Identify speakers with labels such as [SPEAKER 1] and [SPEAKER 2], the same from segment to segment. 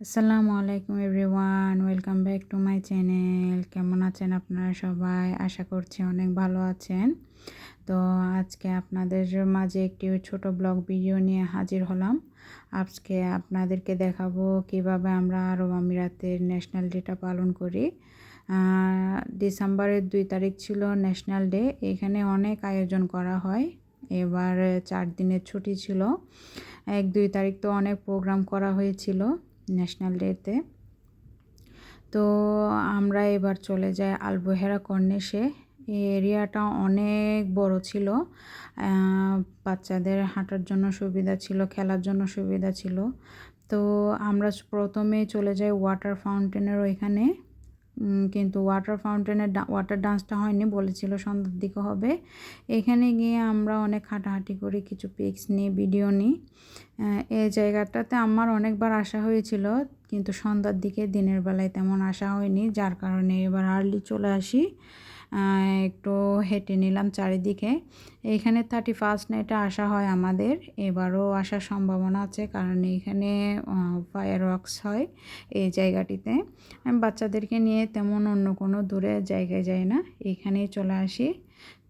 [SPEAKER 1] আসসালামু আলাইকুম everyone, welcome back to my channel. কেমন আছেন আপনারা সবাই? আশা করছি অনেক ভালো আছেন। তো আজকে আপনাদের মাঝে একটি ছোট ব্লগ ভিডিও নিয়ে হাজির হলাম। আজকে আপনাদেরকে দেখাবো কিভাবে আমরা আরব আমিরাতের ন্যাশনাল ডেটা পালন করি। ডিসেম্বরের 2 তারিখ ছিল ন্যাশনাল ডে। এখানে অনেক আয়োজন করা হয়। এবার 4 দিনের ছুটি ছিল। 1-2 তারিখ তো অনেক প্রোগ্রাম করা হয়েছিল ন্যাশনাল ডেতে। তো আমরা এবার চলে যাই আলবুহেরা কর্নিশে। এই এরিয়াটা অনেক বড় ছিল। বাচ্চাদের হাঁটার জন্য সুবিধা ছিল, খেলার জন্য সুবিধা ছিল। তো আমরা প্রথমে চলে যাই ওয়াটার ফাউন্টেনের ওইখানে। কিন্তু ওয়াটার ডান্সটা হয়নি, বলেছিল সন্ধ্যার দিকে হবে। এখানে গিয়ে আমরা অনেক হাঁটাহাঁটি করি, কিছু পিকস নিই, ভিডিও নিই। এই জায়গাটাতে আমার অনেকবার আসা হয়েছিল, কিন্তু সন্ধ্যার দিকে দিনের বেলায় তেমন আসা হয়নি, যার কারণে এবার আর্লি চলে আসি। একটু হেঁটে নিলাম চারিদিকে। এইখানে 31st নাইটে আসা হয় আমাদের, এবারও আসার সম্ভাবনা আছে, কারণ এইখানে ফায়ার ওয়ার্কস হয় এই জায়গাটিতে। আমি বাচ্চাদেরকে নিয়ে তেমন অন্য কোনো দূরে জায়গায় যাই না, এইখানেই চলে আসি।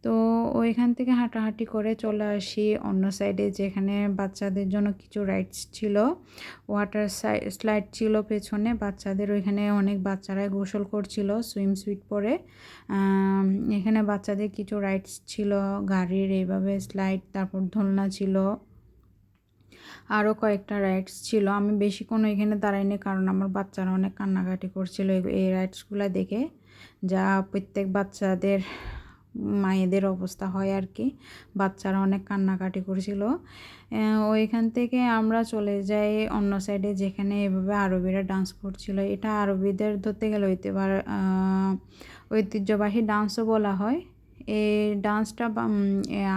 [SPEAKER 1] তো ওইখান থেকে হাঁটাহাঁটি করে চলে আসি অন্য সাইডে, যেখানে বাচ্চাদের জন্য কিছু রাইডস ছিল। ওয়াটার স্লাইড ছিল পেছনে বাচ্চাদের, ওইখানে অনেক বাচ্চারাই গোসল করছিল সুইম স্যুট পরে। এখানে বাচ্চাদের কিছু রাইডস ছিল, গাড়ির এইভাবে স্লাইড, তারপর দোলনা ছিল, আরও কয়েকটা রাইডস ছিল। আমি বেশিক্ষণ এখানে দাঁড়াইনি, কারণ আমার বাচ্চারা অনেক কান্নাকাটি করছিল এই রাইডসগুলো দেখে, যা প্রত্যেক বাচ্চাদের মায়েদের অবস্থা হয় আর কি। বাচ্চারা অনেক কান্নাকাটি করছিল। ওইখান থেকে আমরা চলে যাই অন্য সাইডে, যেখানে এভাবে আরবিরা ডান্স করছিল। এটা আরবিদের ধরতে গেলে ঐতিহ্যবাহী ডান্সও বলা হয়। এই ডান্সটা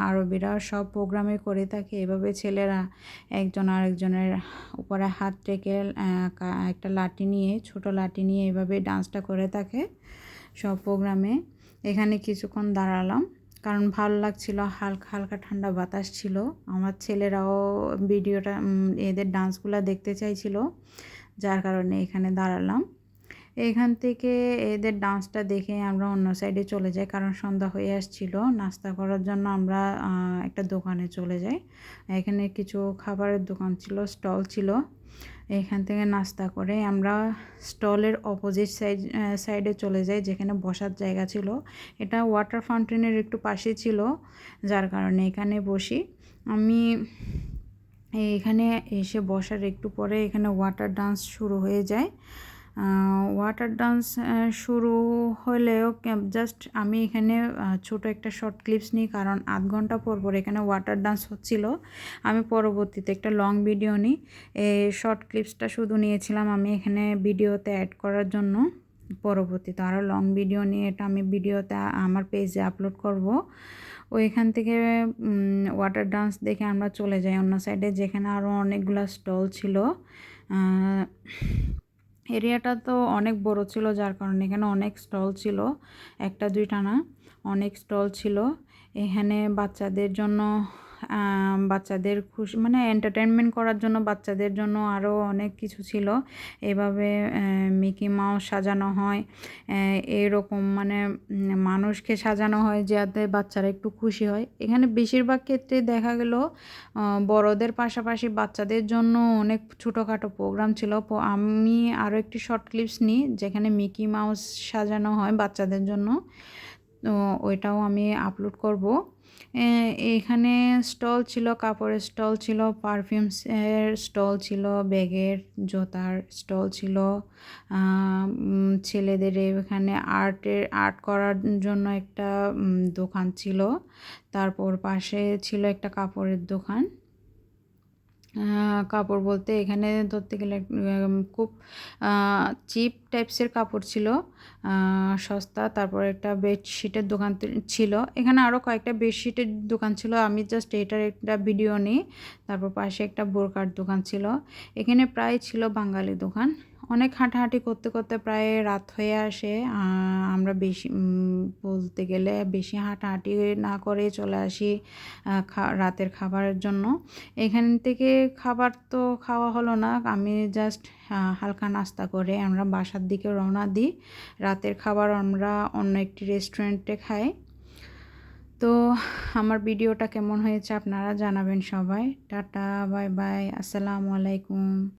[SPEAKER 1] আরবিরা সব প্রোগ্রামে করে থাকে। এভাবে ছেলেরা একজন আরেকজনের উপরে হাত রেখে একটা লাঠি নিয়ে, ছোট লাঠি নিয়ে এভাবে ডান্সটা করে থাকে সব প্রোগ্রামে। এখানে কিছুক্ষণ দাঁড়ালাম, কারণ ভালো লাগছিল, হালকা হালকা ঠান্ডা বাতাস ছিল। আমার ছেলেরাও ভিডিওটা এদের ডান্সগুলো দেখতে চাইছিল, যার কারণে এখানে দাঁড়ালাম। এখান থেকে এদের ডান্সটা দেখে আমরা অন্য সাইডে চলে যাই, কারণ সন্ধ্যা হয়ে আসছিল। নাস্তা করার জন্য আমরা একটা দোকানে চলে যাই। এখানে কিছু খাবারের দোকান ছিল, স্টল ছিল। এখান থেকে নাস্তা করে আমরা স্টলের অপোজিট সাইডে চলে যাই, যেখানে বসার জায়গা ছিল। এটা ওয়াটার ফাউন্টেনের একটু পাশে ছিল, যার কারণে এখানে বসি আমি। এখানে এসে বসার একটু পরে এখানে ওয়াটার ডান্স শুরু হয়ে যায়। ওয়াটার ডান্স শুরু হলেও জাস্ট আমি এখানে ছোট একটা শর্ট ক্লিপস নিই, কারণ আধ ঘন্টা পর পর এখানে ওয়াটার ডান্স হচ্ছিল। আমি পরবর্তীতে একটা লং ভিডিও নিই। এই শর্ট ক্লিপসটা শুধু নিয়েছিলাম আমি এখানে ভিডিওতে অ্যাড করার জন্য। পরবর্তীতে আরও লং ভিডিও নিয়ে এটা আমি ভিডিওতে আমার পেজে আপলোড করব। ওইখান থেকে ওয়াটার ডান্স দেখে আমরা চলে যাই অন্য সাইডে, যেখানে আরও অনেকগুলো স্টল ছিল। এরিয়াটা তো অনেক বড় ছিল, যার কারণে এখানে অনেক স্টল ছিল, একটা দুইটা না, অনেক স্টল ছিল। এখানে বাচ্চাদের জন্য বাচ্চাদের খুশি মানে এন্টারটেনমেন্ট করার জন্য বাচ্চাদের জন্য আরও অনেক কিছু ছিল। এভাবে মিকি মাউস সাজানো হয়, এরকম মানে মানুষকে সাজানো হয় যাতে বাচ্চারা একটু খুশি হয়। এখানে বেশিরভাগ ক্ষেত্রে দেখা গেল বড়দের পাশাপাশি বাচ্চাদের জন্য অনেক ছোটোখাটো প্রোগ্রাম ছিল। আমি আরও একটি শর্ট ক্লিপস নিই, যেখানে মিকি মাউস সাজানো হয় বাচ্চাদের জন্য, তো ওইটাও আমি আপলোড করব। এইখানে স্টল ছিল, কাপড়ের স্টল ছিল, পারফিউমসের স্টল ছিল, ব্যাগের, জুতার স্টল ছিল। ছেলেদের এখানে আর্ট করার জন্য একটা দোকান ছিল। তারপর পাশে ছিল একটা কাপড়ের দোকান। কাপড় বলতে এখানে ধরতে গেলে খুব চিপ টাইপসের কাপড় ছিল, সস্তা। তারপর একটা বেডশিটের দোকান ছিল। এখানে আরও কয়েকটা বেডশিটের দোকান ছিল, আমি জাস্ট এটার একটা ভিডিও নিই। তারপর পাশে একটা বোরকার দোকান ছিল। এখানে প্রায় ছিল বাঙালি দোকান। অনেক হাঁটাহাঁটি করতে করতে প্রায় রাত হয়ে আসে। আমরা বেশি বলতে গেলে বেশি হাঁটাহাঁটি না করে চলে আসি রাতের খাবারের জন্য। এখান থেকে খাবার তো খাওয়া হলো না, আমি জাস্ট হালকা নাস্তা করে আমরা বাসার দিকে রওনা দিই। রাতের খাবার আমরা অন্য একটি রেস্টুরেন্টে খাই। তো আমার ভিডিওটা কেমন হয়েছে আপনারা জানাবেন সবাই। টাটা, বাই বাই, আসসালামু আলাইকুম।